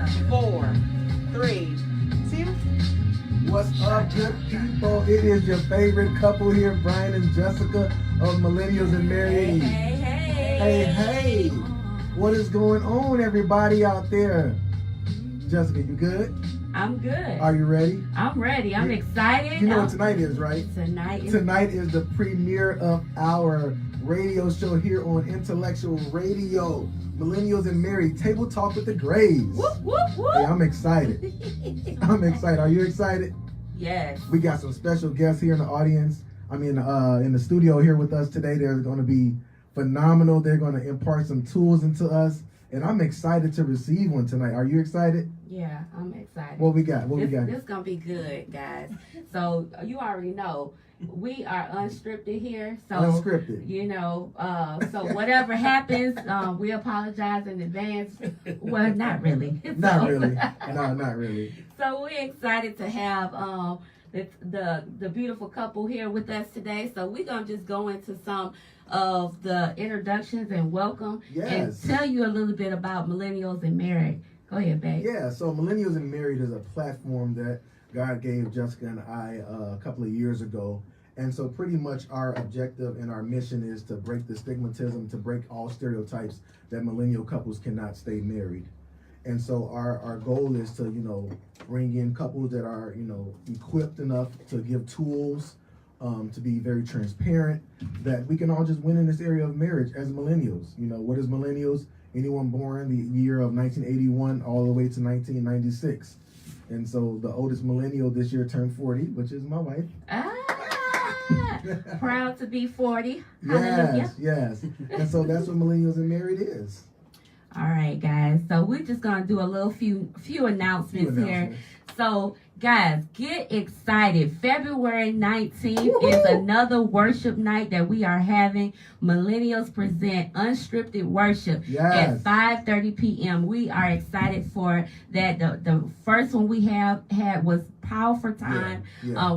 4, 3, 2. What's up, good people? It is your favorite couple here, Brian and Jessica of Millennials and Married. Hey. What is going on, everybody out there? Jessica, you good? I'm good. Are you ready? I'm ready. I'm excited. You know what tonight is, right? Tonight is the premiere of our radio show here on Intellectual Radio. Millennials and Married, Table Talk with the Grays. Whoop, whoop, whoop. Hey, I'm excited. Are you excited? Yes. We got some special guests here in the audience. In the studio here with us today. They're going to be phenomenal. They're going to impart some tools into us. And I'm excited to receive one tonight. Are you excited? Yeah, I'm excited. What we got? This is going to be good, guys. So you already know. We are unscripted here. So, unscripted. So whatever happens, we apologize in advance. Well, not really. Not really. No, not really. So we're excited to have the beautiful couple here with us today. So we're going to just go into some of the introductions and welcome. Yes. And tell you a little bit about Millennials and Married. Go ahead, babe. Yeah, so Millennials and Married is a platform that God gave Jessica and I a couple of years ago. And so pretty much our objective and our mission is to break the stigmatism, to break all stereotypes that millennial couples cannot stay married. And so our goal is to, bring in couples that are, equipped enough to give tools, to be very transparent, that we can all just win in this area of marriage as millennials. What is millennials? Anyone born the year of 1981 all the way to 1996. And so the oldest millennial this year turned 40, which is my wife. Proud to be 40. Hallelujah. Yes. And so that's what Millennials and Married is. All right, guys. So we're just going to do a little few announcements here. So, guys, get excited. February 19th is another worship night that we are having. Millennials present Unscripted Worship at 5:30 p.m. We are excited for that. The first one we had was powerful time.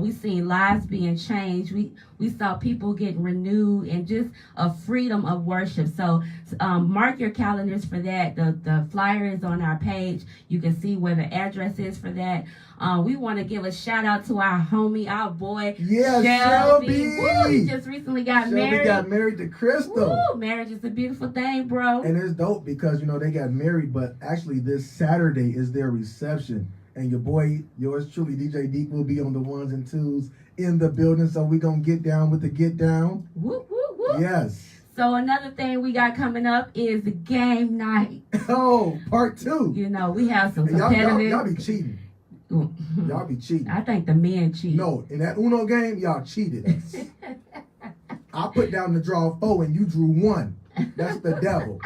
We seen lives being changed. We saw people getting renewed and just a freedom of worship. So mark your calendars for that. The flyer is on our page. You can see where the address is for that. We want to give a shout out to our homie, our boy, Shelby. Woo, he just recently got married. Shelby got married to Crystal. Woo, marriage is a beautiful thing, bro. And it's dope because, they got married, but actually this Saturday is their reception. And your boy, yours truly, DJ Deep, will be on the ones and twos in the building. So we're going to get down with the get down. Whoop, whoop, whoop. Yes. So another thing we got coming up is the game night. Oh, part 2. We have some competitive. Y'all be cheating. Y'all be cheating. I think the men cheat. No, in that Uno game, y'all cheated. I put down the draw 4 and you drew 1. That's the devil.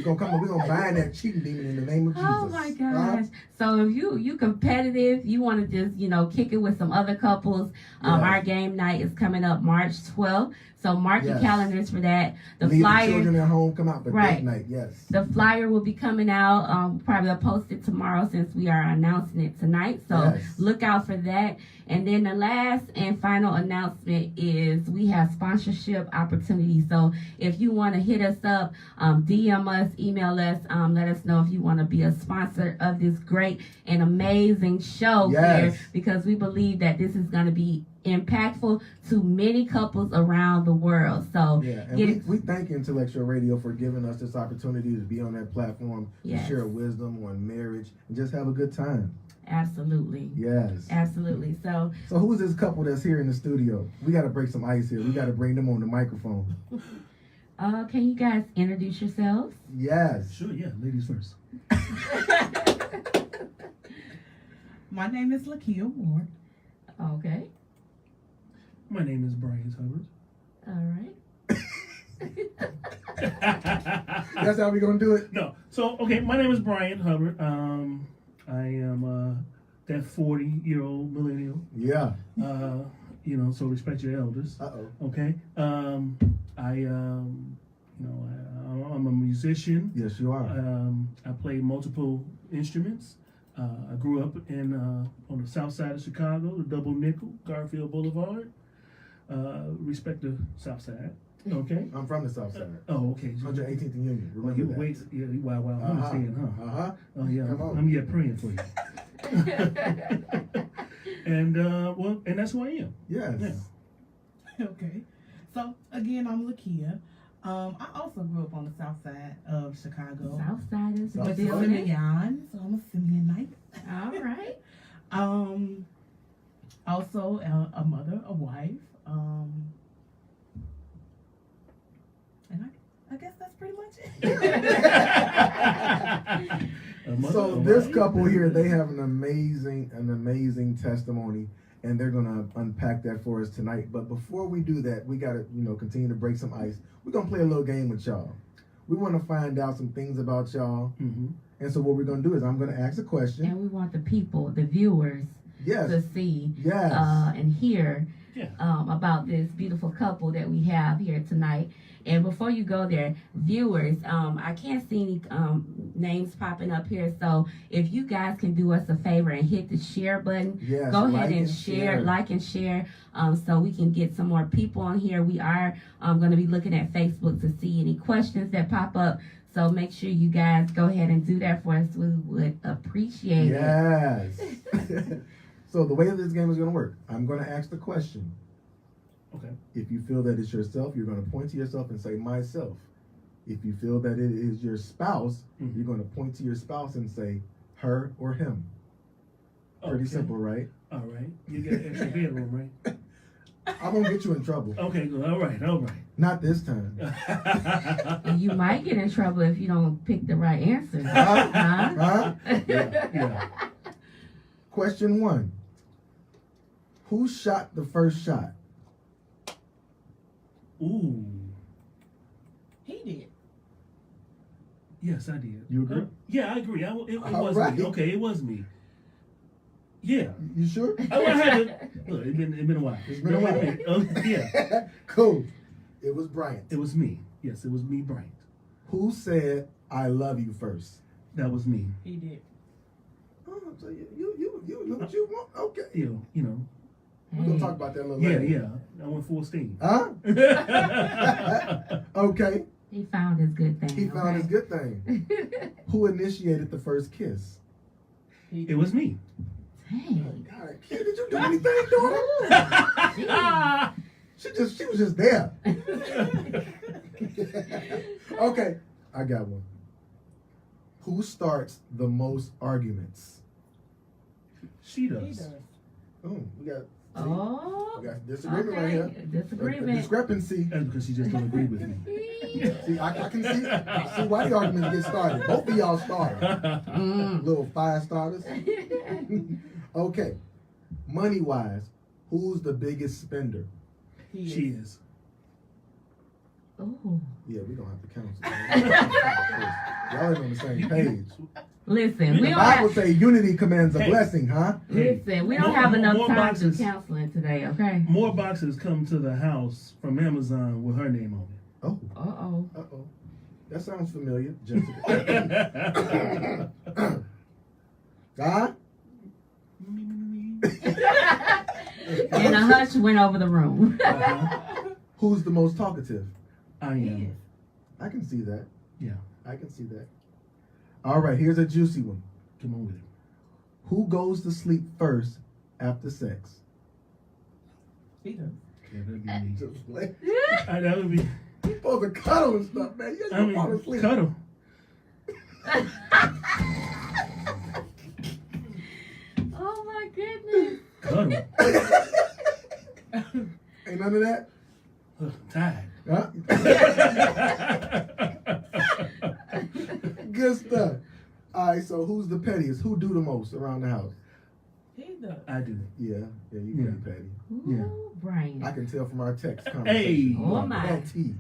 We're gonna bind that cheating demon in the name of Jesus. Oh my gosh. So if you competitive, you want to just, kick it with some other couples, our game night is coming up March 12th. So mark your calendars for that. Leave the children at home, come out for date night, yes. The flyer will be coming out. Probably I'll post it tomorrow since we are announcing it tonight. So look out for that. And then the last and final announcement is we have sponsorship opportunities. So if you want to hit us up, DM us, email us, let us know if you want to be a sponsor of this great and amazing show here, because we believe that this is going to be impactful to many couples around the world. So we thank Intellectual Radio for giving us this opportunity to be on that platform, to share wisdom on marriage and just have a good time. Absolutely. Yes. Absolutely. So who's this couple that's here in the studio? We got to break some ice here. We got to bring them on the microphone. Can you guys introduce yourselves? Yes. Sure, yeah. Ladies first. My name is Lakia Ward. Okay. My name is Brian All right. That's how we gonna do it? No. So, okay, my name is Brian Hubbard. I am that 40-year-old millennial. Yeah. So respect your elders. Okay. I'm a musician. Yes, you are. I play multiple instruments. I grew up on the south side of Chicago, the Double Nickel, Garfield Boulevard. Respect the south side. Okay. I'm from the South Side. Oh, okay. 118th and Union. Well, Remember you that. wait. Yeah, wow. I understand, huh? Oh, yeah. Come on. I'm yet praying for you. And that's who I am. Yes. Yeah. Okay. So again, I'm Lakia. I also grew up on the south side of Chicago. Southsiders in the Southside. building. Simeon, so I'm a Simeonite. All right. Also a mother, a wife. And I guess that's pretty much it. So this couple here, they have an amazing testimony, and they're gonna unpack that for us tonight. But before we do that, we gotta, continue to break some ice. We're gonna play a little game with y'all. We want to find out some things about y'all, and so what we're gonna do is I'm gonna ask a question. And we want the people, the viewers, Yes. to see Yes. and hear Yeah. about this beautiful couple that we have here tonight. And before you go there, viewers, I can't see any names popping up here. So if you guys can do us a favor and hit the share button, Yes, go like ahead and and share, share. like and share, so we can get some more people on here. We are going to be looking at Facebook to see any questions that pop up. So make sure you guys go ahead and do that for us. We would appreciate it. Yes. So the way that this game is going to work, I'm going to ask the question. Okay. If you feel that it's yourself, you're going to point to yourself and say, myself. If you feel that it is your spouse, you're going to point to your spouse and say, her or him. Pretty Okay. simple, right? All right. You got extra bedroom, right? I'm going to get you in trouble. Okay, good. All right. Not this time. And you might get in trouble if you don't pick the right answer. Huh? Huh? Huh? Yeah. Question 1. Who shot the first shot? Ooh. He did. Yes, I did. You agree? Yeah, I agree. It All was right. me. Okay, it was me. Yeah. You sure? I had to. Look, it been a while. It's been a while. Yeah. Cool. It was Bryant. It was me. Yes, it was me, Bryant. Who said, I love you first? That was me. He did. Oh, so you know what you want? Okay. You know. We're going to talk about that a little later. Yeah. I went full steam. Huh? Okay. He found his good thing. He found his good thing. Who initiated the first kiss? He did. It was me. Dang. God, Kid, did you do anything, daughter? She was just there. Okay, I got one. Who starts the most arguments? She He does. does. Oh, we got Oh. disagreement right Okay. here. A Disagreement. discrepancy. That's because she just don't agree with me. See, I can see why the arguments get started. Both of y'all started. Little fire starters. Okay, money wise, who's the biggest spender? He She is. is. Ooh. Yeah, we don't have to counsel. Y'all ain't on the same page. Listen, we The don't Bible have. say unity commands a Hey. blessing, huh? Listen, we don't More- have enough more time boxes. to do counseling today. Okay. More boxes come to the house from Amazon with her name on Oh, Uh-oh. that sounds familiar, Jessica. it. Huh? And a hush went over the room. Who's the most talkative? I He am. is. I can see that. Yeah. I can see that. All right, here's a juicy one. Come on with it. Who goes to sleep first after sex? He does. Yeah, that'd be me. Just like, That would be. you supposed to cuddle and stuff, man. You I ain't fall mean, asleep. cuddle. Oh my goodness. Cuddle. Ain't none of that? Tired. Huh? Good stuff. All right, so who's the pettiest? Who do the most around the house? He does. I do. Yeah, you Yeah. pretty petty. Yeah. Ooh, Brian. I can tell from our text Hey. conversation. Oh, my. Petty.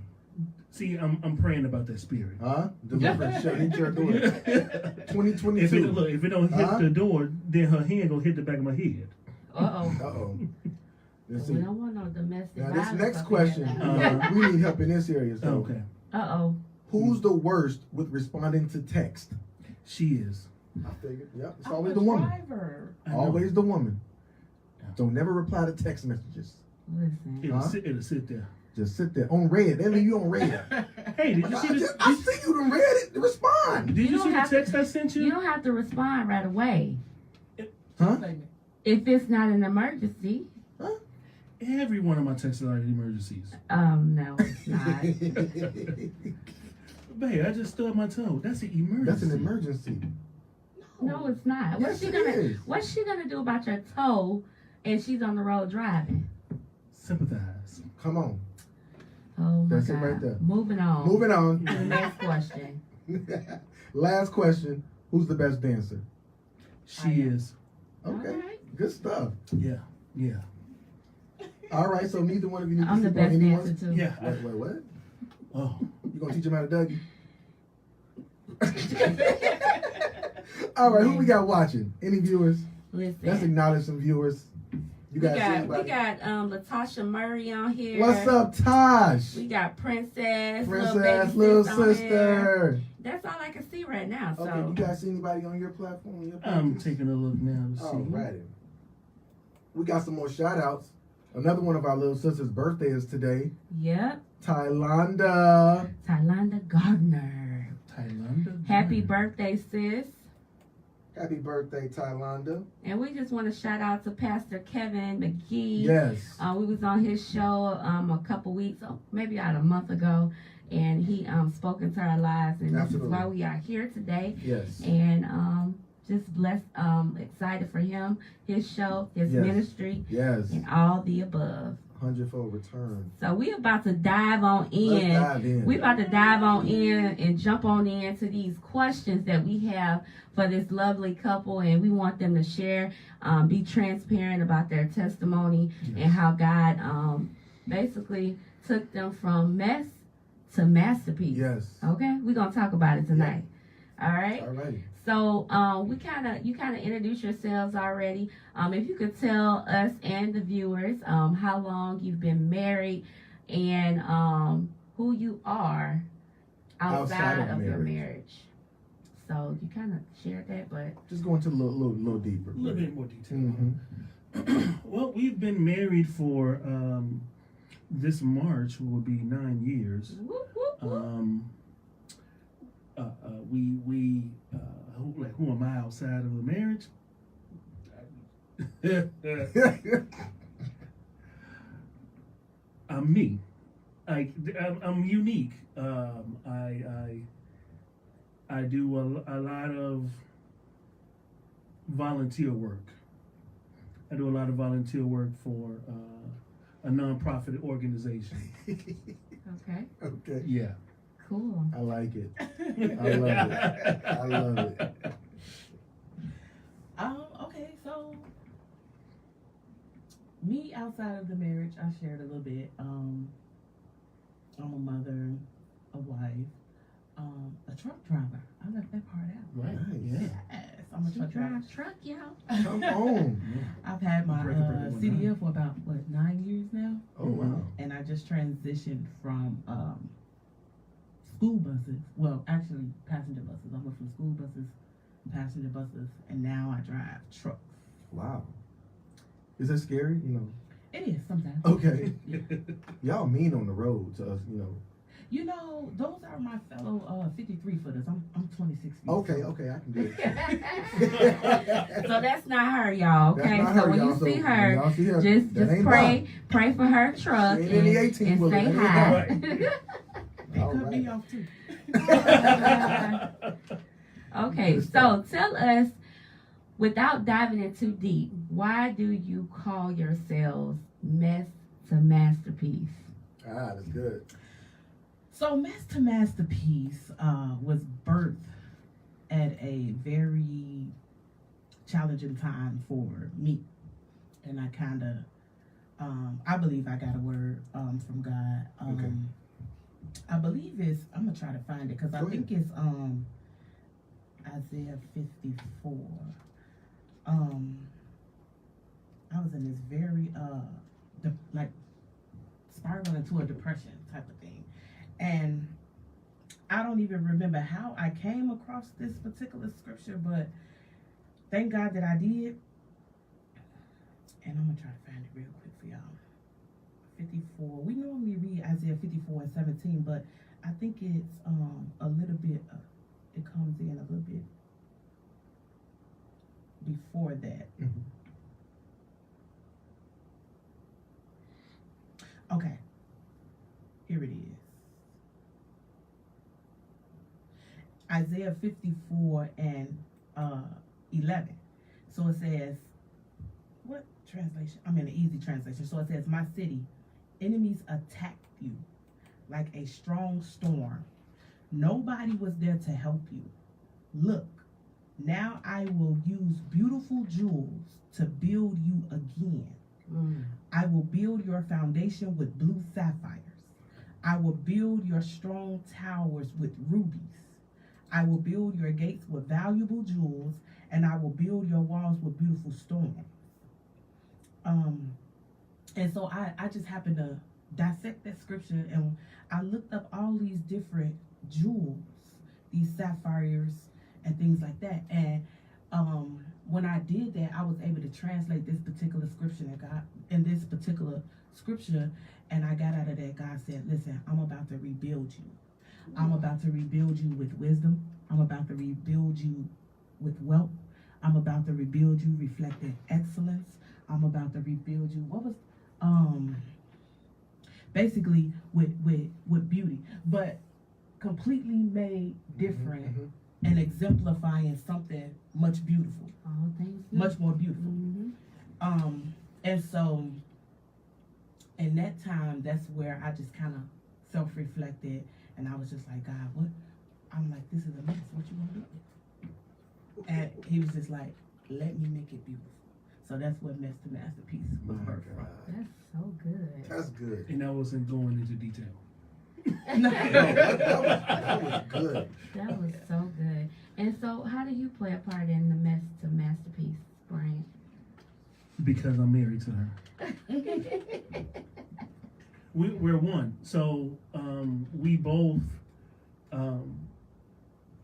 See, I'm praying about that spirit. Huh? Deliverance shall hit your door. If 2022. if it don't hit Huh? the door, then her hand gonna hit the back of my head. Uh-oh. Uh-oh. Let's see. We don't want no domestic Now this violence next up in question, here. we need help in this area. So, Okay. Uh-oh. who's the worst with responding to text? She is. I figured. Yep, it's I'm always a the woman. driver. I know. Always the woman. Yeah. Don't never reply to text messages. Listen. It'll Huh? sit there. Just sit there on red. They leave you on red. Hey, did you see this? I see you done read it. Respond. Did you see the text I sent you? You don't have to respond right away. Huh? If it's not an emergency. Every one of my texts are emergencies. No, it's not. Babe, I just stubbed my toe. That's an emergency. That's an emergency. No, it's not. Yes, it is. What's she gonna do about your toe and she's on the road driving? Sympathize. Come on. Oh my That's it God. right there. Moving on. Moving on. To the next question. Last question. Who's the best dancer? She is. Okay. All right. Good stuff. Yeah. Yeah. All right. So neither one of you need I'm to the sleep on best anyone? dancer too. Yeah. Wait, what? Oh. You gonna teach him how to Dougie? All right. Who we got watching? Any viewers? Listen. Let's acknowledge some viewers. You we guys see got anybody? Latasha Murray on here. What's up, Tosh? We got Princess, Princess, little little baby sister. That's all I can see right now. So Okay, you guys see anybody on your platform? I'm taking a look now to see. All righty. We got some more shout outs. Another one of our little sisters' birthday is today. Yep. Tylonda. Tylonda Gardner. Thailand. Happy birthday, sis. Happy birthday, Tylonda. And we just want to shout out to Pastor Kevin McGee. Yes. We was on his show a couple weeks, maybe about a month ago, and he spoke into our lives, and Absolutely. this is why we are here today. Yes. And just blessed, excited for him, his show, his Yes. ministry, Yes. and all the above. 100-fold return. So we about to dive on in. Let's dive in. We about to dive on in and jump on into these questions that we have for this lovely couple, and we want them to share, be transparent about their testimony and how God basically took them from mess to masterpiece. Yes. Okay, we're gonna talk about it tonight. All right. All righty. So you kind of introduced yourselves already. If you could tell us and the viewers how long you've been married and who you are outside of your marriage. So you kind of shared that, but Just go into a little deeper. A little bit more detail. Mm-hmm. Well, we've been married for this March will be 9 years. whoop, whoop, whoop. Who am I outside of the marriage? I'm me. I'm unique. I do a lot of volunteer work. I do a lot of volunteer work for a nonprofit organization. Okay, Okay. Yeah. cool. I like it. I love it. I love it. Okay, so me outside of the marriage, I shared a little bit. I'm a mother, a wife, a truck driver. I left that part out. Right. Nice. Yeah. Yes, I'm a She truck driver. drives truck, y'all. Come on. I've had my Break it one CDL for about 9 years now, Oh, wow. and I just transitioned from school buses. Well, actually, passenger buses. I went from school buses, passenger buses, and now I drive trucks. Wow. Is that scary? It is sometimes. Okay. Y'all mean on the road to us, You know, those are my fellow 53 footers. I'm 26 feet. Okay, so- okay, I can do it. So that's not her, y'all. That's Okay, not so her, when y'all. you So see when her, y'all see her, just that ain't pray for her truck She and, ain't in the 18 and wheeler. say That ain't hi. It All could right. be off too. Okay, Good so stuff. tell us, without diving in too deep, why do you call yourselves Mess to Masterpiece? Ah, that's good. So, Mess to Masterpiece was birthed at a very challenging time for me. And I kind of, I believe I got a word from God. Okay. I believe it's, I'm going to try to find it because I Go think it's Isaiah 54. I was in this very, spiraling into a depression type of thing. And I don't even remember how I came across this particular scripture, but thank God that I did. And I'm going to try to find it real quick for y'all. 54. We normally read Isaiah 54 and 17, but I think it's a little bit, it comes in a little bit before that. Mhm. Okay, here it is. Isaiah 54 and 11. So it says, what translation? I'm in the easy translation. So it says, my city, enemies attacked you like a strong storm. Nobody was there to help you. Look, now I will use beautiful jewels to build you again. I will build your foundation with blue sapphires. I will build your strong towers with rubies. I will build your gates with valuable jewels, and I will build your walls with beautiful stones. And so I just happened to dissect that scripture, and I looked up all these different jewels, these sapphires and things like that. And when I did that, I was able to translate this particular scripture that God, in this particular scripture, and I got out of that, God said, listen, I'm about to rebuild you. I'm about to rebuild you with wisdom. I'm about to rebuild you with wealth. I'm about to rebuild you reflecting excellence. I'm about to rebuild you. What was basically with beauty, but completely made different and exemplifying something much beautiful. All things new. Much more beautiful. Mm-hmm. And so in that time, that's where I just kind of self-reflected, and I was just like, God, what? I'm like, this is a mess. What you gonna do? And he was just like, let me make it beautiful. So that's what Mess to Masterpiece was My birthed from. God. That's so good. That's good. And I wasn't going into detail. No, that was good. That was so good. And so, how do you play a part in the Mess to Masterpiece, Brian? Because I'm married to her. We're one. So we both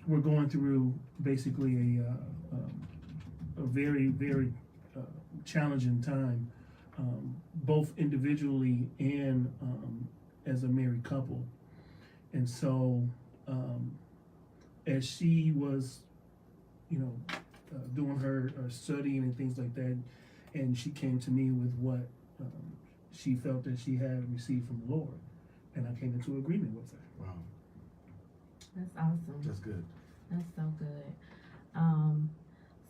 were going through basically a very, very challenging time, both individually and as a married couple. And so as she was, doing her studying and things like that, and she came to me with what she felt that she had received from the Lord, and I came into agreement with her. Wow, That's awesome. that's good. That's so good.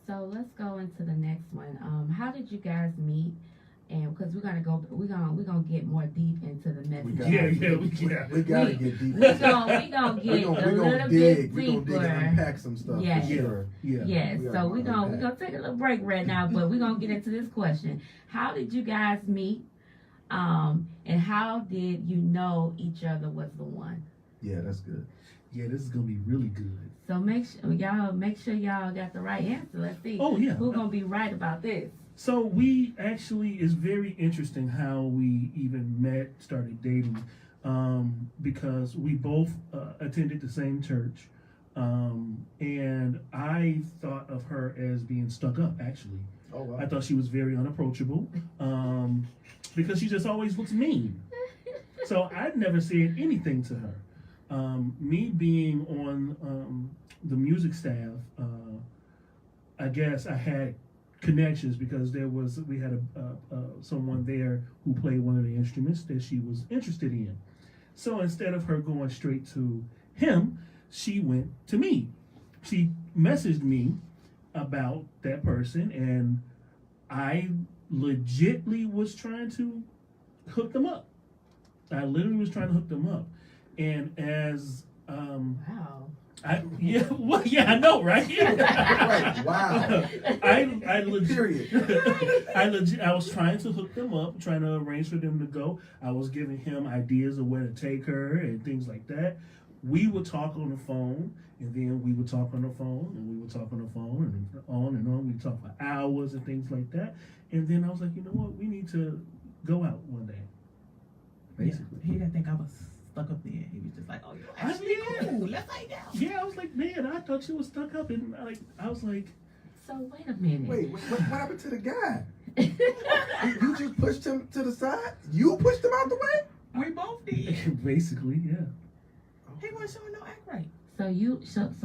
So let's go into the next one. How did you guys meet? And because we're gonna get more deep into the message. We gotta get deep. We're gonna get a little bit We're gonna dig and deeper. unpack some stuff Yes. for sure. Yes, We are so we're gonna gonna take a little break right now, but we're gonna get into this question. How did you guys meet? And how did you know each other was the one? Yeah, that's good. Yeah, this is gonna be really good. So make sure y'all got the right answer. Let's see. Oh yeah. Who's gonna be right about this? So we actually, it's very interesting how we even met, started dating, because we both attended the same church, and I thought of her as being stuck up. Actually, Oh wow. I thought she was very unapproachable, because she just always looks mean. So I never said anything to her. Me being on the music staff, I guess I had connections because we had someone there who played one of the instruments that she was interested in. So instead of her going straight to him, she went to me. She messaged me about that person, and I legitly was trying to hook them up. I literally was trying to hook them up. And as Wow. I know, right? Right. Wow. I legit. Period. I was trying to hook them up, trying to arrange for them to go. I was giving him ideas of where to take her and things like that. We would talk on the phone, and then we would talk on the phone, and we would talk on the phone, and on and on. We'd talk for hours and things like that. And then I was like, you know what? We need to go out one day. Basically. Yeah, he didn't think I was stuck up there. He was just like, oh, you're actually cool. Let's hang out. Yeah, I was like, man, I thought she was stuck up, and I was like, So wait a minute. Wait, what happened to the guy? You just pushed him to the side? You pushed him out the way? We both did. Basically, yeah. He wasn't showing no act right. So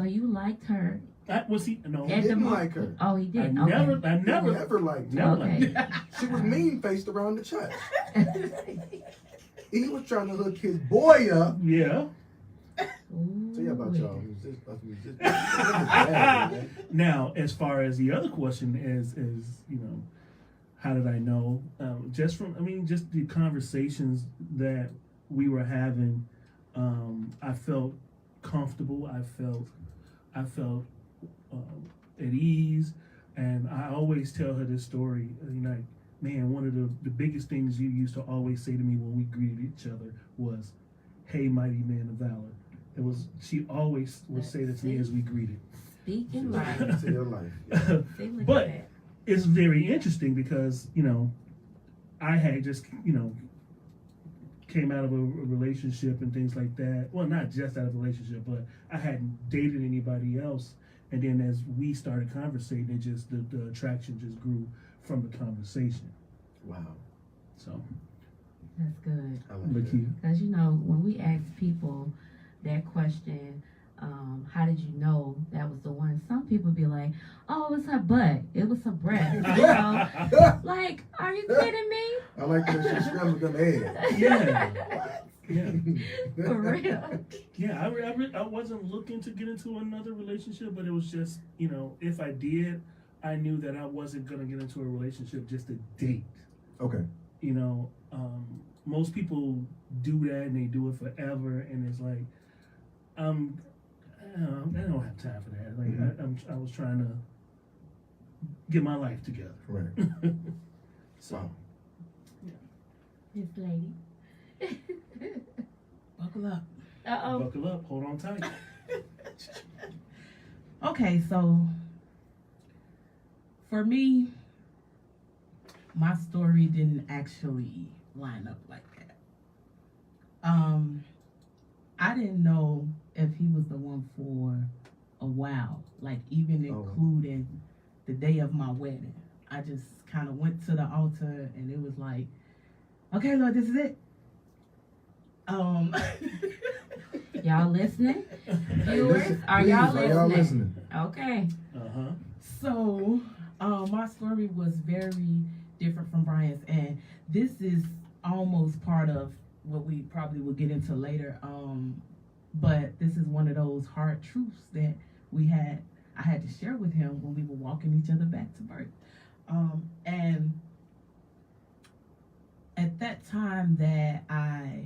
you liked her. Was he? No. He didn't like her. Oh, he I did. never Never liked her. Never Okay. liked She was mean faced around the church. He was trying to hook his boy up. Yeah. So yeah, about y'all. Now, as far as the other question is how did I know? Just the conversations that we were having. I felt comfortable. I felt at ease, and I always tell her this story. Like, man, one of the biggest things you used to always say to me when we greeted each other was, "Hey, mighty man of valor." She always would say that to me as we greeted. Speaking life. To your life. Yeah. But it's very interesting because, I had just, came out of a relationship and things like that. Well, not just out of a relationship, but I hadn't dated anybody else. And then as we started conversating, it just, the attraction just grew from the conversation. Wow. So. That's good. I like But that. Because, when we ask people that question, how did you know that was the one? Some people be like, oh, it was her butt. It was her breath. Like, are you kidding me? I like that she scrambled them eggs. Yeah. Yeah. For real. Yeah, I wasn't looking to get into another relationship, but it was just, if I did, I knew that I wasn't going to get into a relationship just to date. Okay. Most people do that and they do it forever, and it's like, I don't have time for that. Like, I was trying to get my life together. Right. So, Wow. This lady. Buckle up. Uh-oh. buckle up, hold on tight. Okay, so for me, my story didn't actually line up like that. I didn't know if he was the one for a while, like even including the day of my wedding. I just kind of went to the altar and it was like, okay, Lord, this is it. Y'all listening? Viewers, are y'all listening? Okay. Uh-huh. So, my story was very different from Brian's, and this is almost part of what we probably will get into later. But this is one of those hard truths that I had to share with him when we were walking each other back to birth. And at that time that I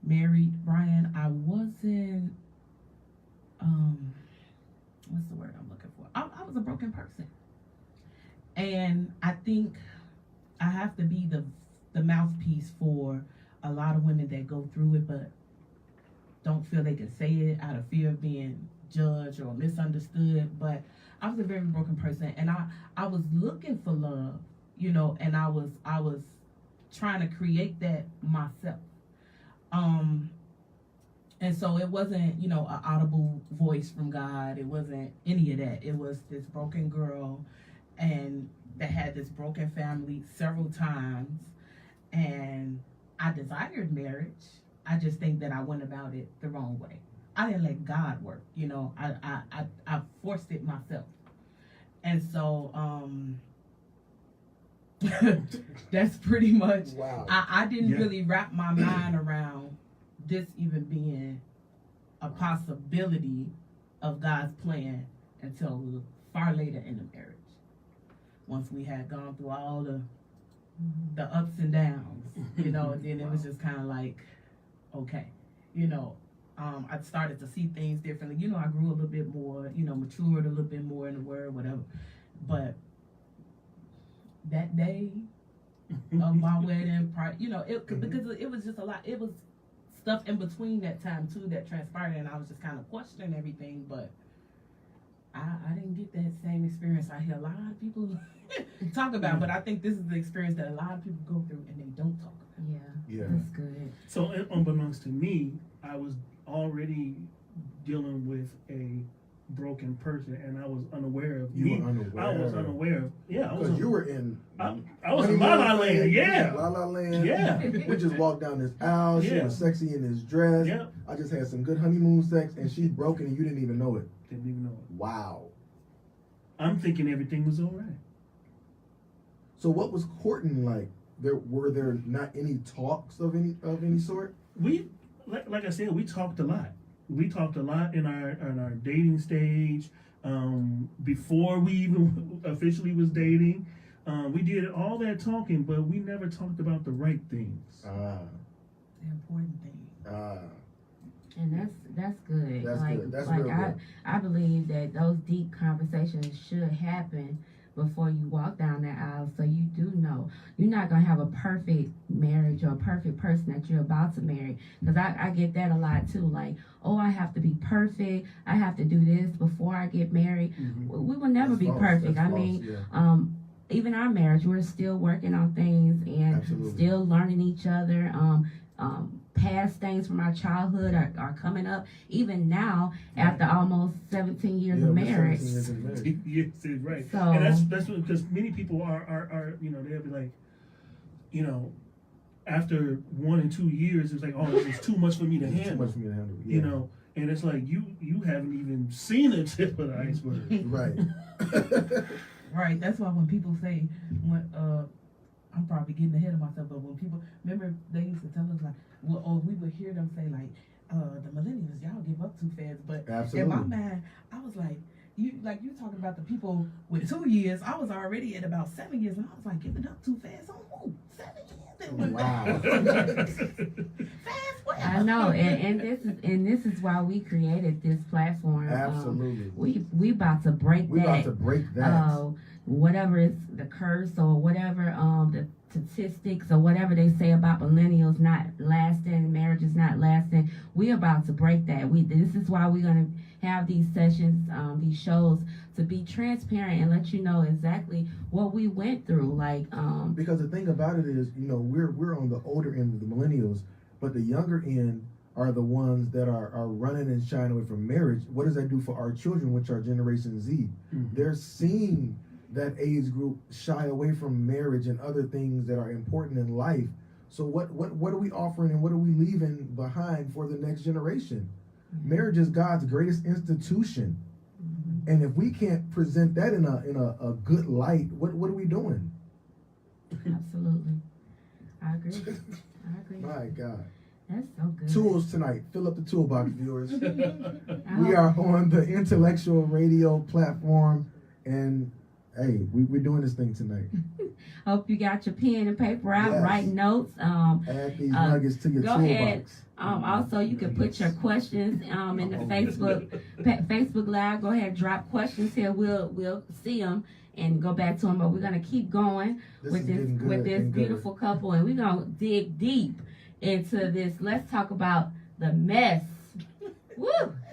married Brian, I wasn't, what's the word I'm looking for? I was a broken person. And I think I have to be the mouthpiece for a lot of women that go through it, but don't feel they can say it out of fear of being judged or misunderstood. But I was a very broken person, and I was looking for love, and I was trying to create that myself. And so it wasn't, an audible voice from God. It wasn't any of that. It was this broken girl and that had this broken family several times. And I desired marriage. I just think that I went about it the wrong way. I didn't let God work, I forced it myself. And so, that's pretty much, Wow. I didn't really wrap my mind around this even being a possibility of God's plan until far later in the marriage. Once we had gone through all the ups and downs, then it was just kind of like, okay, I started to see things differently. I grew a little bit more, matured a little bit more in the word, whatever. But that day of my wedding, because it was just a lot. It was stuff in between that time too that transpired, and I was just kind of questioning everything. But I didn't get that same experience I hear a lot of people talk about. But I think this is the experience that a lot of people go through and they don't talk about. Yeah. That's good. So unbeknownst to me, I was already dealing with a broken person, and I was unaware of You were unaware. I was unaware of. Yeah, I was. Because you were in. I was in La La Land. Yeah. La La Land. Yeah. We just walked down this aisle. She Yeah. was sexy in this dress. Yeah. I just had some good honeymoon sex, and she's broken, and you didn't even know it. Didn't even know it. Wow. I'm thinking everything was all right. So what was courting like? Were there not any talks of any sort? We, like I said, we talked a lot. We talked a lot in our dating stage. Before we even officially was dating, we did all that talking, but we never talked about the right things. The important thing. And that's good. That's like good. That's like real good. I believe that those deep conversations should happen before you walk down that aisle, so you do know you're not gonna have a perfect marriage or a perfect person that you're about to marry. Because I get that a lot too. Like, oh, I have to be perfect. I have to do this before I get married. Mhm. We will never That's be false. perfect. That's I false, mean, yeah. even our marriage, we're still working on things and Absolutely. still learning each other. Past things from our childhood are coming up. Even now, after almost 17 years Yeah, of we're marriage. 17 years in marriage. Yes, it's right. So- And that's because many people are they'll be like, after 1 and 2 years, it's like, oh, it's too much for me to It's too handle. much for me to handle. You Yeah. know, and it's like you haven't even seen the tip of the iceberg. Right. Right. That's why when people say, when I'm probably getting ahead of myself, but when people remember they used to tell us like, well, or we would hear them say like, the millennials, y'all give up too fast. But Absolutely. in my mind, I was like, you talking about the people with 2 years. I was already at about 7 years, and I was like, giving up too fast. On who? 7 years. Wow. Fast. Well. I know, and this is why we created this platform. Absolutely. We about to break We that. about to break that. Whatever is the curse or whatever the statistics or whatever they say about millennials not lasting, marriages not lasting. We about to break that. This is why we're gonna have these sessions, these shows, to be transparent and let you know exactly what we went through. Like Because the thing about it is, we're on the older end of the millennials, but the younger end are the ones that are running and shying away from marriage. What does that do for our children, which are Generation Z? Mhm. They're seeing that age group shy away from marriage and other things that are important in life. So what are we offering and what are we leaving behind for the next generation? Marriage is God's greatest institution. And if we can't present that in a good light, what are we doing? absolutely, I agree. My God. That's so good. Tools tonight. Fill up the toolbox, viewers. I We hope- are on the intellectual radio platform, and hey, we're doing this thing tonight. Hope you got your pen and paper out, Yes. writing notes. Add these nuggets to your go toolbox. ahead. Also, you can put your questions in the Facebook Live. Go ahead, drop questions here. We'll see them and go back to them. But we're gonna keep going This is getting good with this and gooder. beautiful couple, and we're gonna dig deep into this. Let's talk about the mess. Woo!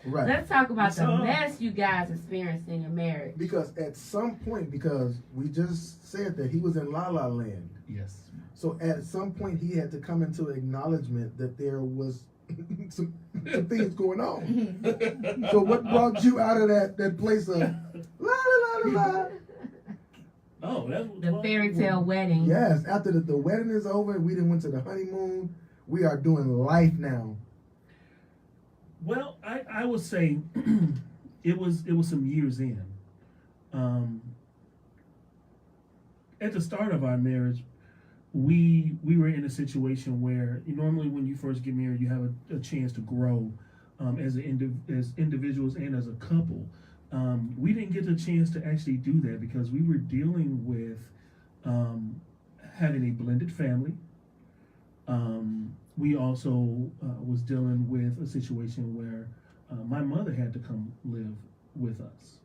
Right. Let's talk about What's the up? mess you guys experienced in your marriage. Because at some point, because we just said that he was in La La Land. Yes. So at some point, he had to come into acknowledgement that there was some things going on. So what brought you out of that place of la la la la la? Oh, that's The fairy tale wedding. Yes, after the wedding is over, we didn't went to the honeymoon. We are doing life now. Well, I would say it was some years in. At the start of our marriage, we were in a situation where normally when you first get married, you have a chance to grow as individuals and as a couple. We didn't get the chance to actually do that because we were dealing with having a blended family. We also was dealing with a situation where my mother had to come live with us.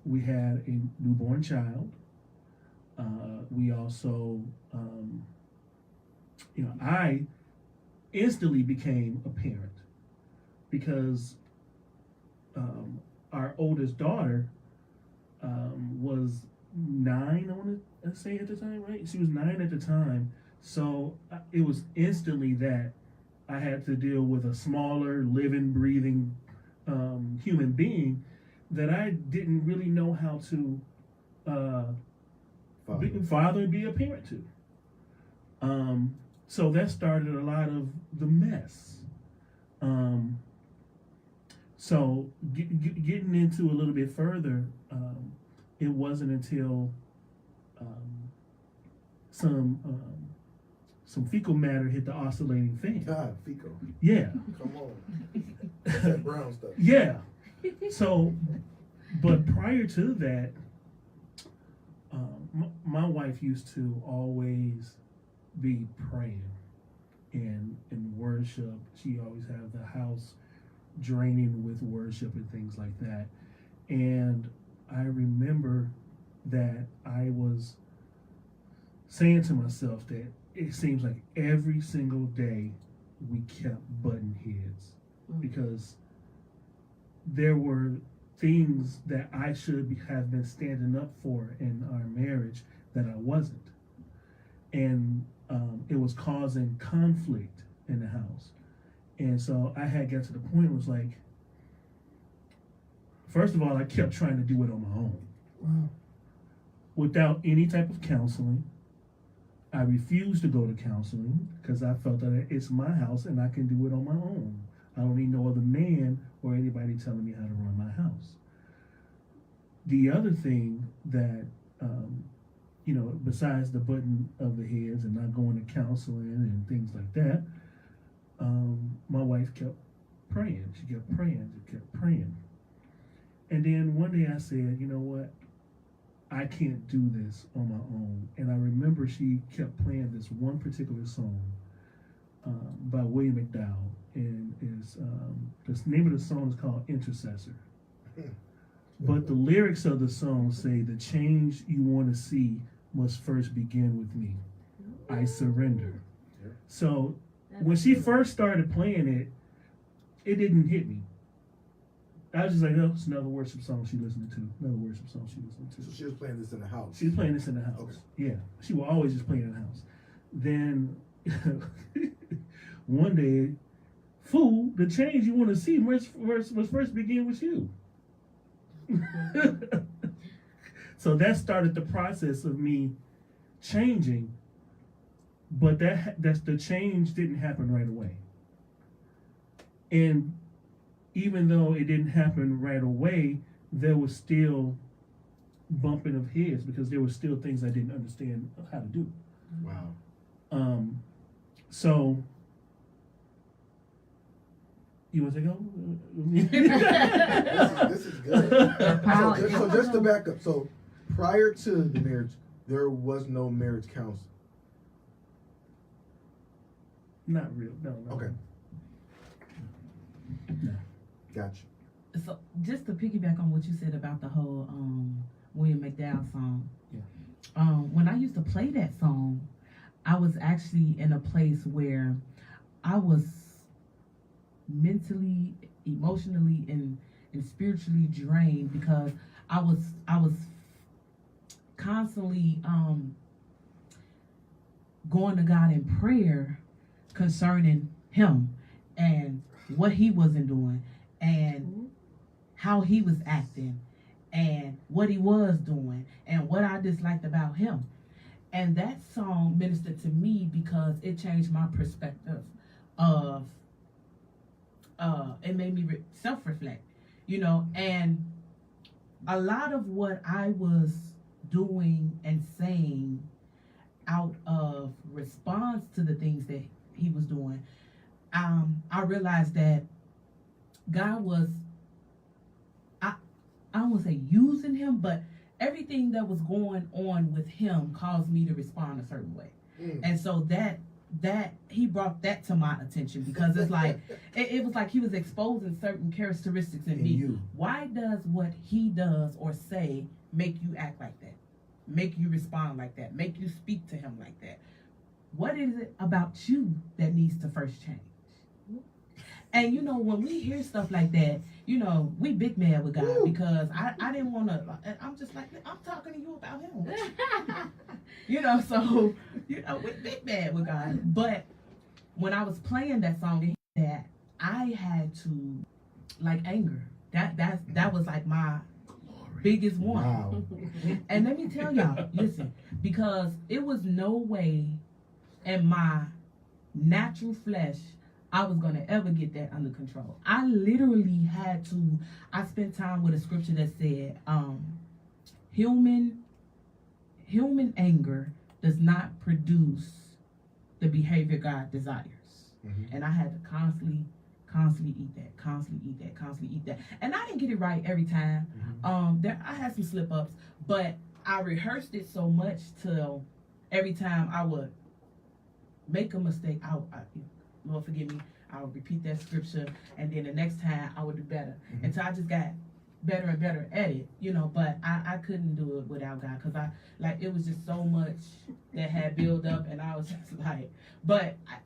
We had a newborn child. We also, I instantly became a parent because our oldest daughter was 9, I want to say at the time, right? She was 9 at the time. So it was instantly that I had to deal with a smaller, living, breathing human being that I didn't really know how to father and be a parent to. So that started a lot of the mess. So getting into a little bit further, it wasn't until some fecal matter hit the oscillating fan. God, fecal. Yeah. Come on. That brown stuff. Yeah. So, but prior to that, my wife used to always be praying and worship. She always had the house draining with worship and things like that. And I remember that I was saying to myself that it seems like every single day we kept butting heads because there were things that I should have been standing up for in our marriage that I wasn't. And it was causing conflict in the house. And so I had got to the point where it was like, first of all, I kept trying to do it on my own. Wow. Without any type of counseling. I refused to go to counseling because I felt that it's my house and I can do it on my own. I don't need no other man or anybody telling me how to run my house. The other thing that, besides the button of the heads and not going to counseling and things like that, my wife kept praying. She kept praying. She kept praying. And then one day I said, you know what? I can't do this on my own. And I remember she kept playing this one particular song by William McDowell. And the name of the song is called Intercessor. But the lyrics of the song say, the change you want to see must first begin with me. I surrender. So when she first started playing it, it didn't hit me. I was just like, oh, it's another worship song she listening to. Another worship song she listening to. So she was playing this in the house. She was playing this in the house. Okay. Yeah. She will always just play it in the house. Then one day, fool, the change you want to see must first begin with you. So that started the process of me changing, but that's the change didn't happen right away. And even though it didn't happen right away, there was still bumping of heads because there were still things I didn't understand how to do. Wow. So you want to go? This is good. So just to back up, so prior to the marriage, there was no marriage counsel. Not real. No. Okay. No. Gotcha. So just to piggyback on what you said about the whole William McDowell song. Yeah. When I used to play that song, I was actually in a place where I was mentally, emotionally, and spiritually drained because I was constantly going to God in prayer concerning him and what he wasn't doing and how he was acting and what he was doing and what I disliked about him. And that song ministered to me because it changed my perspective of it made me self-reflect, and a lot of what I was doing and saying out of response to the things that he was doing, I realized that God was, I don't want to say using him, but everything that was going on with him caused me to respond a certain way. And so that he brought that to my attention because it's like it was like he was exposing certain characteristics in me. You. Why does what he does or say make you act like that, make you respond like that, make you speak to him like that? What is it about you that needs to first change? And when we hear stuff like that, we big mad with God because I didn't want to. I'm just like, I'm talking to you about him. So we big mad with God. But when I was playing that song, that I had to like anger. That was like my biggest one. Wow. And let me tell y'all, listen, because it was no way in my natural flesh I was gonna ever get that under control. I literally had to. I spent time with a scripture that said, human anger does not produce the behavior God desires. Mhm. And I had to constantly eat that. And I didn't get it right every time. I had some slip ups, but I rehearsed it so much till every time I would make a mistake, Lord forgive me, I would repeat that scripture, and then the next time I would do better. Until I just got better and better at it, but I couldn't do it without God, because it was just so much that had built up, and I was just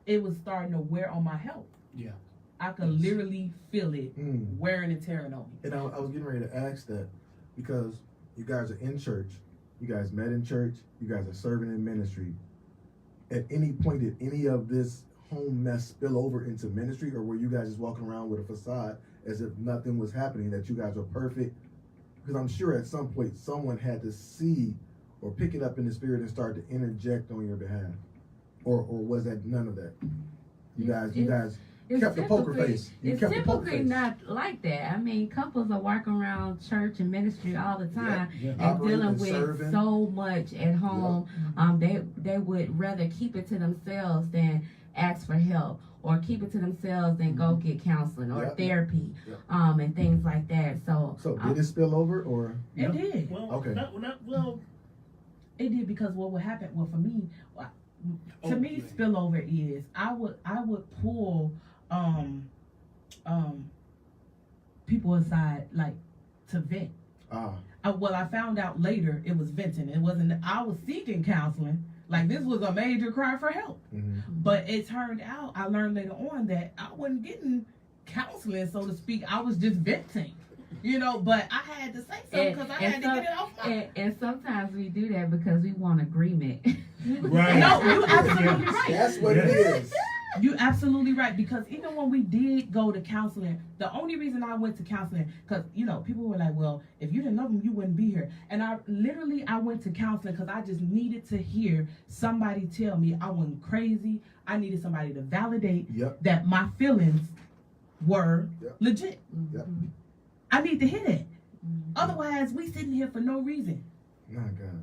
it was starting to wear on my health. Yeah. I could literally feel it wearing and tearing on me. And I was getting ready to ask that because you guys are in church, you guys met in church, you guys are serving in ministry. At any point did any of this home mess spill over into ministry, or were you guys just walking around with a facade as if nothing was happening, that you guys were perfect? Because I'm sure at some point someone had to see or pick it up in the spirit and start to interject on your behalf, or was that none of that? You guys kept the poker face. It's typically not like that. I mean, couples are walking around church and ministry all the time and dealing with serving so much at home. They would rather keep it to themselves than ask for help, or keep it to themselves than go get counseling or therapy, and things like that. So did it spill over, or it did? Well, okay. It did, because what would happen? Well, for me, spillover is I would pull people aside, like, to vent. I found out later it was venting. It wasn't. I was seeking counseling. Like, this was a major cry for help. But it turned out, I learned later on, that I wasn't getting counseling, so to speak. I was just venting. But I had to say something because I had to get it off my... And sometimes we do that because we want agreement. Right. No, you absolutely right. That's what it is. You absolutely right, because even when we did go to counseling, the only reason I went to counseling, because people were like, well, if you didn't love him, you wouldn't be here. And I went to counseling because I just needed to hear somebody tell me I wasn't crazy. I needed somebody to validate that my feelings were legit. I need to hear that. Otherwise, we sitting here for no reason. My God.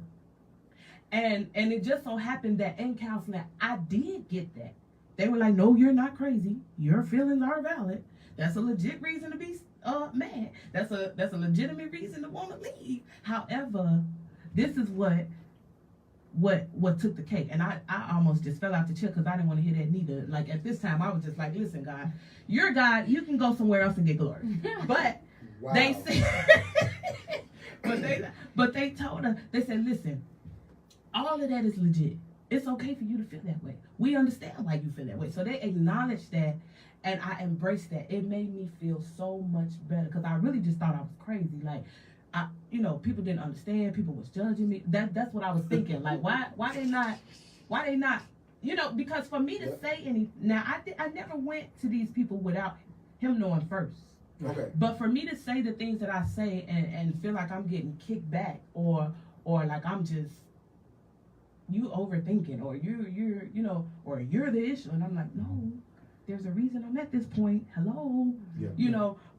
And it just so happened that in counseling, I did get that. They were like, no, you're not crazy. Your feelings are valid. That's a legit reason to be mad. That's a legitimate reason to want to leave. However, this is what took the cake. And I almost just fell out the chair because I didn't want to hear that neither. Like, at this time, I was just like, listen, God, you're God. You can go somewhere else and get glory. But they said, but they told us, they said, listen, all of that is legit. It's okay for you to feel that way. We understand why you feel that way. So they acknowledged that, and I embraced that. It made me feel so much better, because I really just thought I was crazy. Like, people didn't understand. People was judging me. That's what I was thinking. Like, why they not, because for me to say anything, now I never went to these people without him knowing first. Okay. But for me to say the things that I say and feel like I'm getting kicked back, or like I'm just, you overthinking, or you're or you're the issue, and I'm like, no, there's a reason I'm at this point. Hello,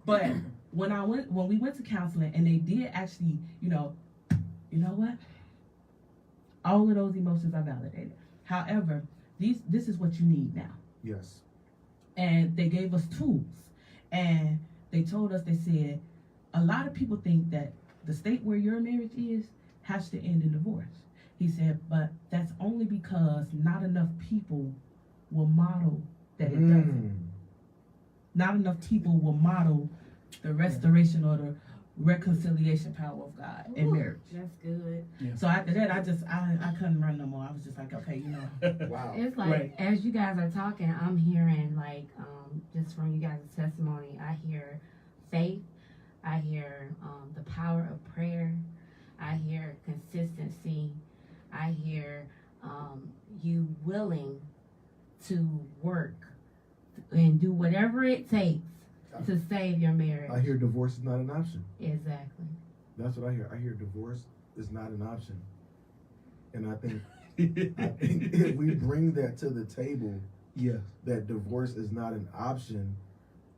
But when we went to counseling, and they did actually, you know what? All of those emotions are validated. However, this is what you need now. Yes. And they gave us tools, and they told us, they said, a lot of people think that the state where your marriage is has to end in divorce. He said, but that's only because not enough people will model that it doesn't. Not enough people will model the restoration or the reconciliation power of God in marriage. That's good. Yeah. So after that, I couldn't run no more. I was just like, okay, Wow. It's like, as you guys are talking, I'm hearing, like, just from you guys' testimony, I hear faith, I hear the power of prayer, I hear consistency, I hear you willing to work and do whatever it takes to save your marriage. I hear divorce is not an option. Exactly. That's what I hear. I hear divorce is not an option. And I think if we bring that to the table, yeah, that divorce is not an option,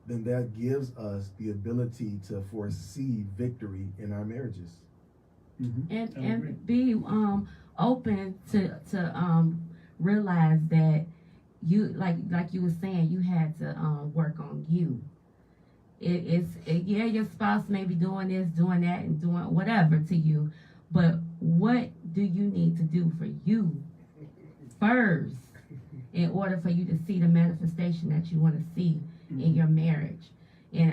then that gives us the ability to foresee victory in our marriages. And be open to realize that you like you were saying, you had to work on you. Yeah, your spouse may be doing this, doing that, and doing whatever to you, but what do you need to do for you first in order for you to see the manifestation that you want to see in your marriage? And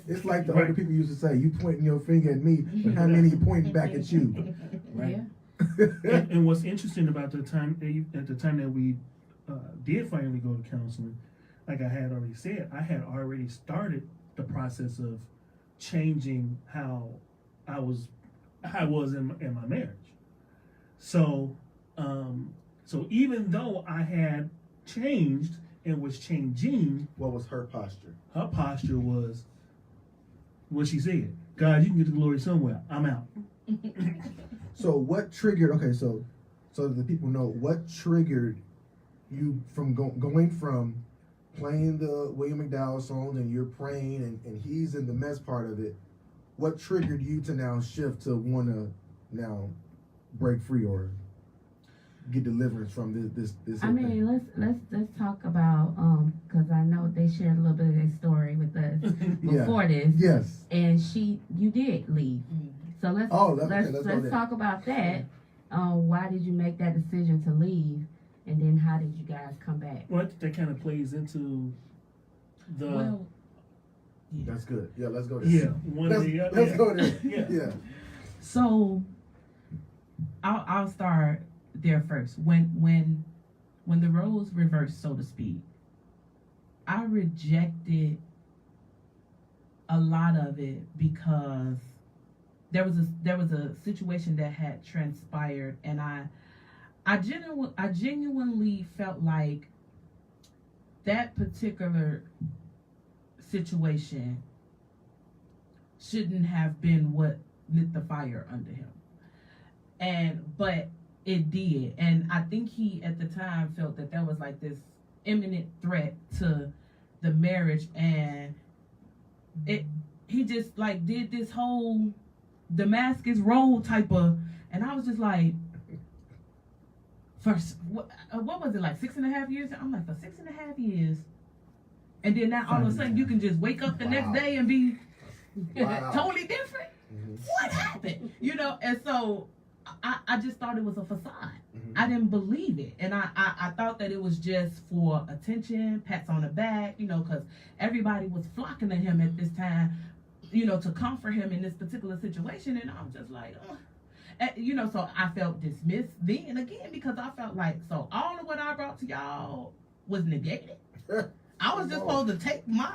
it's like the older people used to say, "You pointing your finger at me, but how many you pointing back at you?" Right. And what's interesting about the time that we did finally go to counseling, like I had already said, I had already started the process of changing how I was in my marriage. So even though I had changed and was changing, what was her posture? Her posture was what she said: God, you can get the glory somewhere. I'm out. So what triggered? Okay, so the people know what triggered you from going from playing the William McDowell songs and you're praying and he's in the mess part of it. What triggered you to now shift to want to now break free or get deliverance from this? I mean, let's talk about because I know they shared a little bit of their story with us before this. Yes. And you did leave. So let's talk about that. Why did you make that decision to leave? And then how did you guys come back? Well, I think that kind of plays into the. Well, that's good. Yeah, let's go there. Yeah, let's go there. Yeah. So I'll start there first. When the roles reversed, so to speak, I rejected a lot of it because there was a situation that had transpired, and I genuinely felt like that particular situation shouldn't have been what lit the fire under him. But it did. And I think he at the time felt that there was like this imminent threat to the marriage, and he just like did this whole Damascus Road type of, and I was just like, what was it, like 6.5 years? I'm like, for 6.5 years, and then now all of a sudden you can just wake up the next day and be totally different. What happened? And so I just thought it was a facade. I didn't believe it, and I thought that it was just for attention, pats on the back, because everybody was flocking to him at this time, to comfort him in this particular situation, and I'm just like, so I felt dismissed then again because I felt like, so all of what I brought to y'all was negated. I was just supposed to take my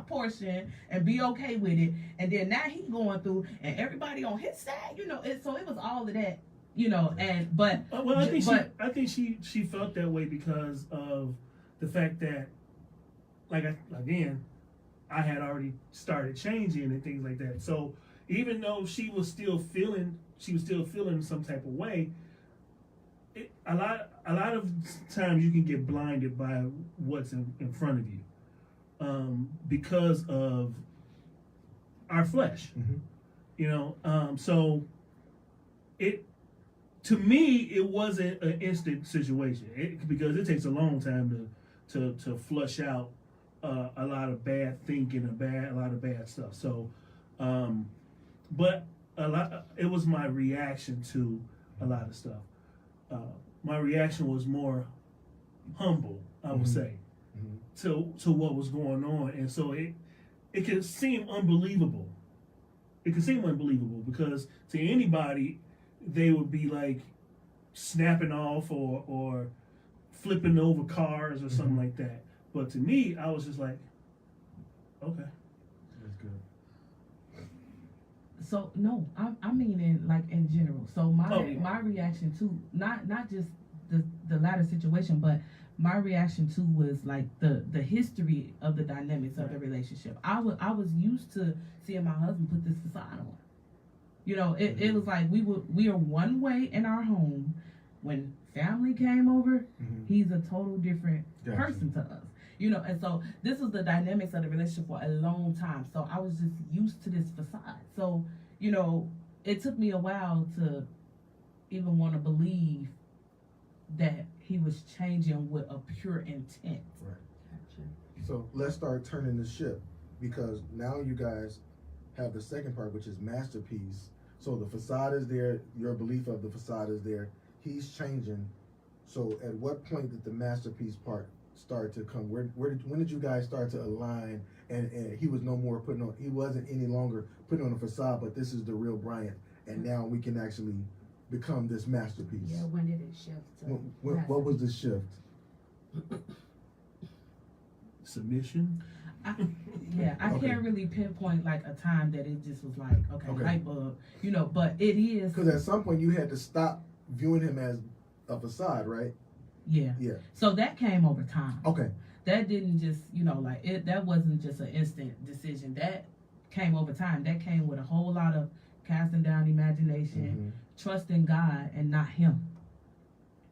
portion and be okay with it, and then now he going through, and everybody on his side, so it was all of that, I think she felt that way because of the fact that, I had already started changing and things like that. So even though she was still feeling some type of way, a lot of times you can get blinded by what's in front of you, because of our flesh. So to me it wasn't an instant situation because it takes a long time to flush out a lot of bad thinking and a lot of bad stuff. So, but it was my reaction to a lot of stuff. My reaction was more humble, I would say, to what was going on, and so it could seem unbelievable. It could seem unbelievable because to anybody, they would be like snapping off or flipping over cars or something like that. But to me, I was just like, okay, that's good. So no, I mean in general. So my reaction to not just the latter situation, but my reaction too was like the history of the dynamics of the relationship. I was used to seeing my husband put this facade on. You know, it was like we are one way in our home. When family came over, he's a total different person to us. You know, and so this was the dynamics of the relationship for a long time. So I was just used to this facade. So, you know, it took me a while to even want to believe that he was changing with a pure intent. Right. So let's start turning the ship, because now you guys have the second part, which is masterpiece. So the facade is there, your belief of the facade is there. He's changing. So at what point did the masterpiece part start to come? When did you guys start to align, and he was no more he wasn't any longer putting on a facade, but this is the real Bryant, and now we can actually become this masterpiece? Yeah, when did it shift? What was the shift? Submission. I Okay. can't really pinpoint like a time that it just was like, okay. Light bulb, you know, but it is. Because at some point you had to stop viewing him as a facade, right? Yeah. Yeah. So that came over time. Okay. That didn't just, you know, like that wasn't just an instant decision. That came over time. That came with a whole lot of casting down imagination, trusting God and not him.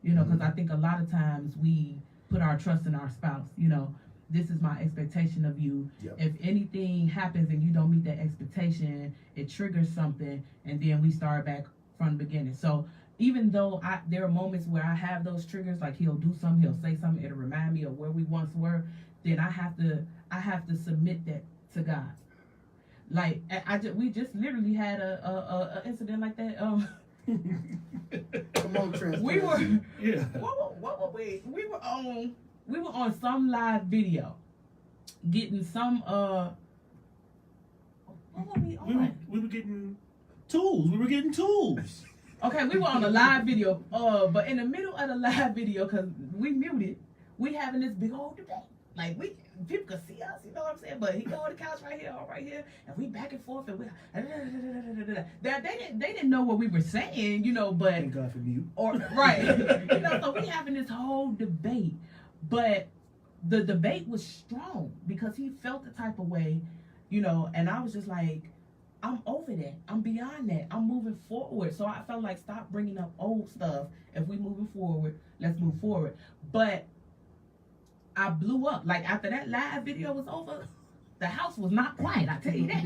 You know, because I think a lot of times we put our trust in our spouse. You know, this is my expectation of you. Yep. If anything happens and you don't meet that expectation, it triggers something, and then we start back from the beginning. So even though there are moments where I have those triggers, like he'll do something, he'll say something, it'll remind me of where we once were, then I have to submit that to God. Like we just literally had a incident like that. Come on, transparency. We were Yeah. what were we? We were on some live video, getting some what were we on? We were getting tools. We were getting tools. Okay, we were on a live video, but in the middle of the live video, cause we muted, we having this big old debate. Like people could see us, you know what I'm saying? But he go on the couch right here, and we back and forth, and we they didn't know what we were saying, you know, but Thank God for mute. right, you know, so we having this whole debate, but the debate was strong because he felt the type of way, you know, and I was just like, I'm over that. I'm beyond that. I'm moving forward. So I felt like, stop bringing up old stuff. If we moving forward, let's move forward. But I blew up. Like after that live video was over, the house was not quiet. I tell you that.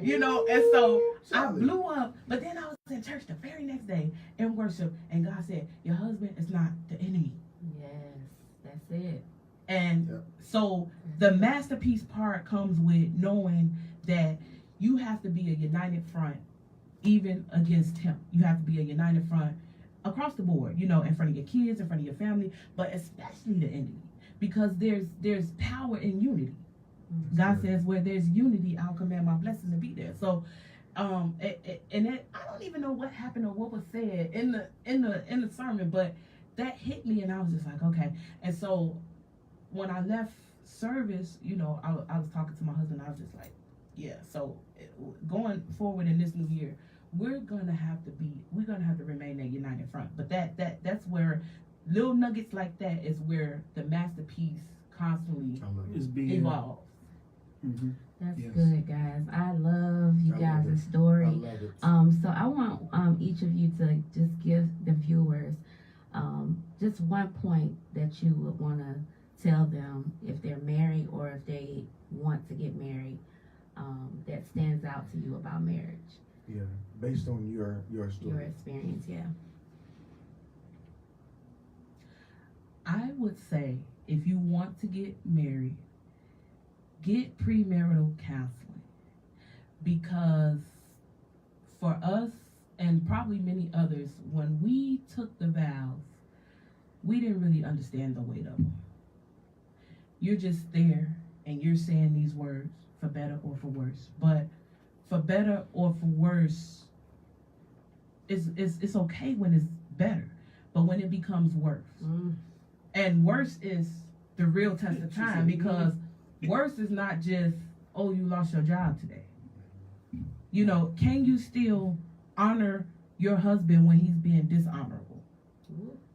You know, and so I blew up. But then I was in church the very next day in worship, and God said, "Your husband is not the enemy." Yes, that's it. And so the masterpiece part comes with knowing that you have to be a united front, even against him. You have to be a united front across the board, you know, in front of your kids, in front of your family, but especially the enemy, because there's power in unity. God says, where there's unity, I'll command my blessing to be there. So, and it, I don't even know what happened or what was said in the sermon, but that hit me, and I was just like, okay. And so, when I left service, you know, I was talking to my husband. I was just like, yeah. So, going forward in this new year, we're gonna have to remain a united front. But that's where little nuggets like that is where the masterpiece constantly Is being evolves. Mm-hmm. That's Yes. good, guys. I love you I love guys' it. story. I love it. So I want each of you to just give the viewers just one point that you would want to tell them if they're married or if they want to get married, that stands out to you about marriage. Yeah, based on your story. Your experience, yeah. I would say if you want to get married, get premarital counseling, because for us and probably many others, when we took the vows, we didn't really understand the weight of them. You're just there and you're saying these words for better or for worse, but for better or for worse, it's okay when it's better, but when it becomes worse, and worse is the real test of time, because worse is not just, oh, you lost your job today. You know, can you still honor your husband when he's being dishonorable?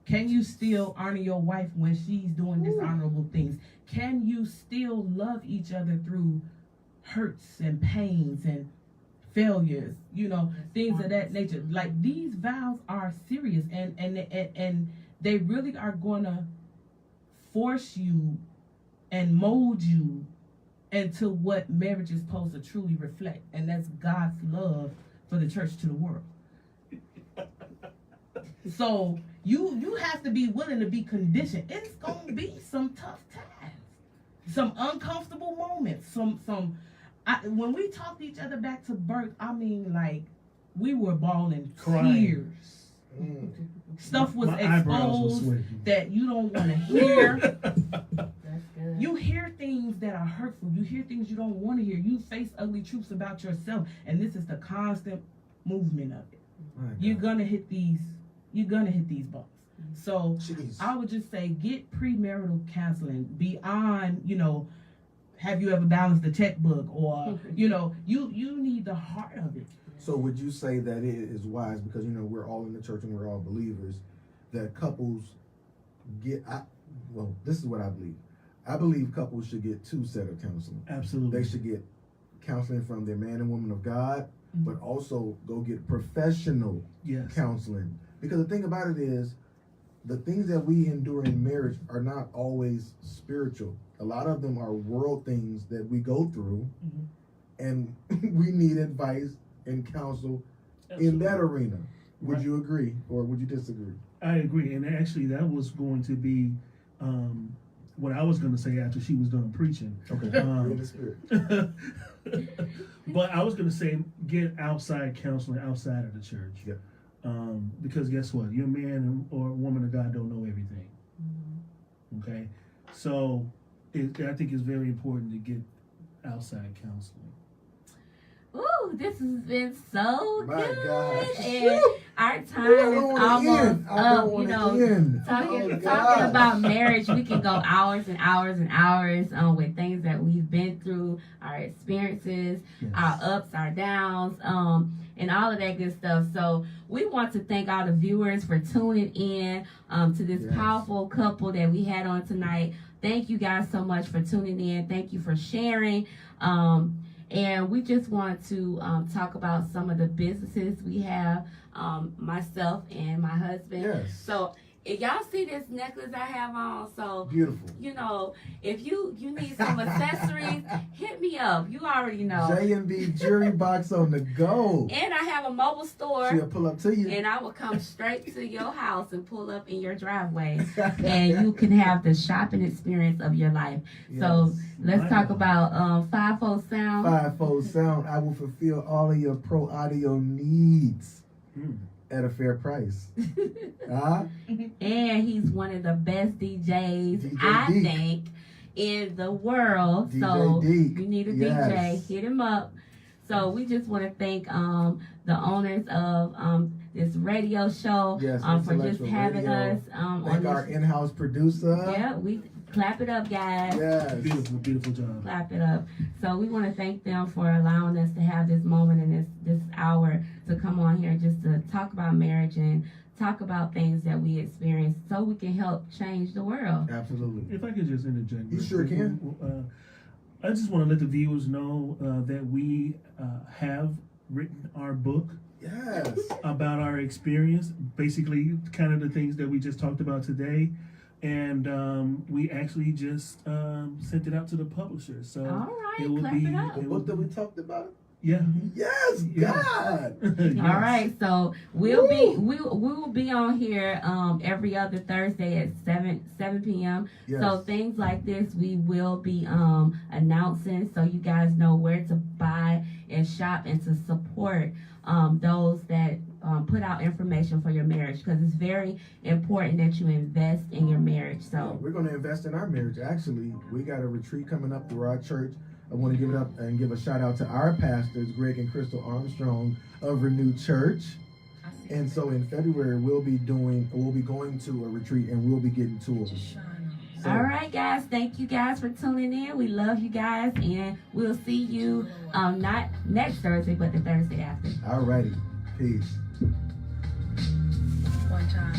Can you still honor your wife when she's doing dishonorable things? Can you still love each other through hurts and pains and failures, things of that nature? Like, these vows are serious, and they really are going to force you and mold you into what marriage is supposed to truly reflect, and that's God's love for the church to the world. So you have to be willing to be conditioned. It's gonna be some tough times, some uncomfortable moments, when we talked each other back to birth, I mean, like, we were bawling tears. Stuff was exposed that you don't want to hear. That's good. You hear things that are hurtful. You hear things you don't want to hear. You face ugly truths about yourself, and this is the constant movement of it. You're gonna hit these bumps. So I would just say, get premarital counseling beyond, have you ever balanced the checkbook, or you need the heart of it. So would you say that it is wise, because we're all in the church and we're all believers, that couples this is what I believe. I believe couples should get 2 sets of counseling. Absolutely. They should get counseling from their man and woman of God, but also go get professional counseling. Because the thing about it is, the things that we endure in marriage are not always spiritual. A lot of them are world things that we go through, and we need advice and counsel in that arena. Would you agree, or would you disagree? I agree, and actually that was going to be what I was going to say after she was done preaching. Okay, in the spirit. But I was going to say, get outside counseling outside of the church. Yeah. Because guess what? Your man or woman of God don't know everything. Okay? So I think it's very important to get outside counseling. Ooh, this has been so My good. gosh. And our time is almost up. Talking about marriage, we can go hours and hours and hours with things that we've been through, our experiences, our ups, our downs, and all of that good stuff. So we want to thank all the viewers for tuning in to this powerful couple that we had on tonight. Thank you guys so much for tuning in. Thank you for sharing. And we just want to talk about some of the businesses we have, myself and my husband. Yes. So if y'all see this necklace I have on, so Beautiful. If you need some accessories, hit me up. You already know. J&B Jewelry Box on the go. And I have a mobile store. She'll pull up to you. And I will come straight to your house and pull up in your driveway. And you can have the shopping experience of your life. Yes. So let's talk about Fivefold Sound. Fivefold Sound. I will fulfill all of your pro audio needs at a fair price. And he's one of the best DJs, DJ I Deke. think, in the world. DJ So Deke. you need a Yes. DJ, hit him up. So we just want to thank the owners of this radio show Yes, for just Intellectual having Radio. us on Thank our this. in-house producer. Yeah, we clap it up, guys. Yes. Beautiful job. Clap it up. So we want to thank them for allowing us to have this moment and this hour to come on here just to talk about marriage and talk about things that we experience so we can help change the world. Absolutely. If I could just interject. You real sure quick. can. I just want to let the viewers know that we have written our book Yes. about our experience, basically kind of the things that we just talked about today. And we actually just sent it out to the publisher. So All right, it will clap be it up. The book that we talked about. Yeah. Yes, Yeah. God. Yes. All right, so we will be on here every other Thursday at 7 p.m. Yes. So things like this we will be announcing so you guys know where to buy and shop and to support those that put out information for your marriage, because it's very important that you invest in your marriage. So we're going to invest in our marriage. Actually, we got a retreat coming up through our church. I want to give it up and give a shout out to our pastors, Greg and Crystal Armstrong of Renewed Church. And so in February, we'll be going to a retreat, and we'll be getting tours. So, all right, guys, thank you guys for tuning in. We love you guys, and we'll see you not next Thursday, but the Thursday after. all righty. Peace. One time.